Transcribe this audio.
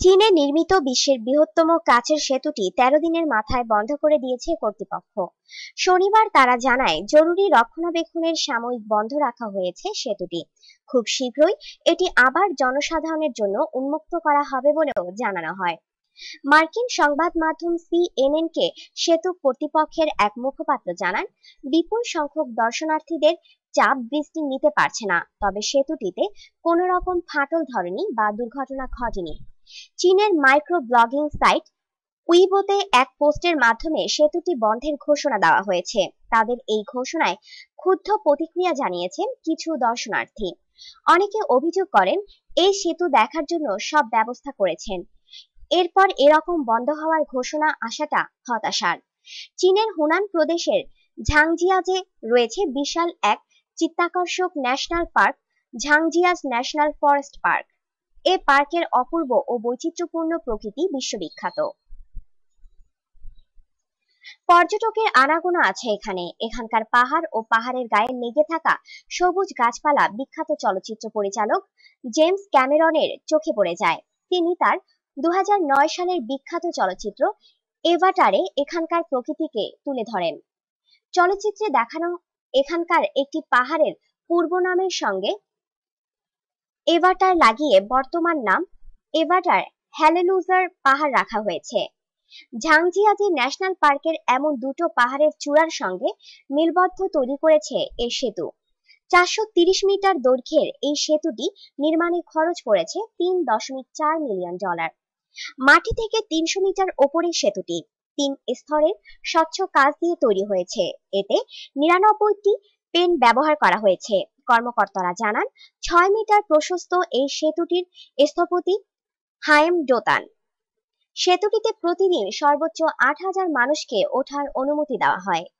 চীনে নির্মিত বিশ্বের বৃহত্তম কাচের সেতুটি ১৩ দিনের মাথায় বন্ধ করে দিয়েছে কর্তৃপক্ষ। শনিবার তারা জানায়, জরুরি রক্ষণাবেক্ষণের সাময়িক বন্ধ রাখা হয়েছে সেতুটি। খুব শীঘ্রই এটি আবার জনসাধারণের জন্য উন্মুক্ত করা হবে বলেও জানানো হয়। মার্কিন সংবাদ মাধ্যম সিএনএন কে সেতু কর্তৃপক্ষের এক মুখপাত্র জানান, বিপুল সংখ্যক দর্শনার্থীদের চাপ বৃষ্টি নিতে পারছে না, তবে সেতুটিতে কোনো রকম ফাটল ধরেনি বা দুর্ঘটনা ঘটেনি। চীনের মাইক্রো ব্লগিং সাইট উইবোতে এক পোস্টের মাধ্যমে সেতুটি বন্ধের ঘোষণা দেওয়া হয়েছে। তাদের এই ঘোষণায় ক্ষুব্ধ প্রতিক্রিয়া জানিয়েছেন কিছু দর্শনার্থী। অনেকে অভিযোগ করেন, এই সেতু দেখার জন্য সব ব্যবস্থা করেছেন, এরপর এরকম বন্ধ হওয়ার ঘোষণা আসাটা হতাশার। চীনের হুনান প্রদেশের ঝাংজিয়াজে রয়েছে বিশাল এক চিত্তাকর্ষক national park, Zhangjiajie national forest park. এ পার্কের অপূর্ব ও বৈচিত্র্যপূর্ণ প্রকৃতি বিশ্ববিখ্যাত। পর্যটকের আনাগোনা আছে এখানে। এখানকার পাহাড় ও পাহাড়ের গায়ে লেগে থাকা সবুজ গাছপালা বিখ্যাত চলচ্চিত্র পরিচালক জেমস ক্যামেরনের চোখে পড়ে যায়। তিনি তার ২০০৯ সালের বিখ্যাত চলচ্চিত্র এভাটারে এখানকার প্রকৃতিকে তুলে ধরেন। চলচ্চিত্রে দেখানো এখানকার একটি পাহাড়ের পূর্ব নামের সঙ্গে এভাটার লাগিয়ে বর্তমান নাম এভাটার হ্যালেলুজার পাহাড় রাখা হয়েছে। ঝাংজিয়াজি ন্যাশনাল পার্কের এমন দুটো পাহাড়ের চূড়ার সঙ্গে মিলবদ্ধ তৈরি করেছে এই সেতু। ৪৩০ মিটার দৈর্ঘ্যের এই সেতুটি নির্মাণে খরচ পড়েছে $৩.৪ মিলিয়ন। মাটি থেকে ৩০০ মিটার ওপরে সেতুটি ৩ স্তরের স্বচ্ছ কাঁচ দিয়ে তৈরি হয়েছে। এতে ৯৯টি পেন ব্যবহার করা হয়েছে। কর্মকর্তারা জানান, ৬ মিটার প্রশস্ত এই সেতুটির স্থপতি হায়েম ডোতান। সেতুটিতে প্রতিদিন সর্বোচ্চ ৮,০০০ মানুষকে ওঠার অনুমতি দেওয়া হয়।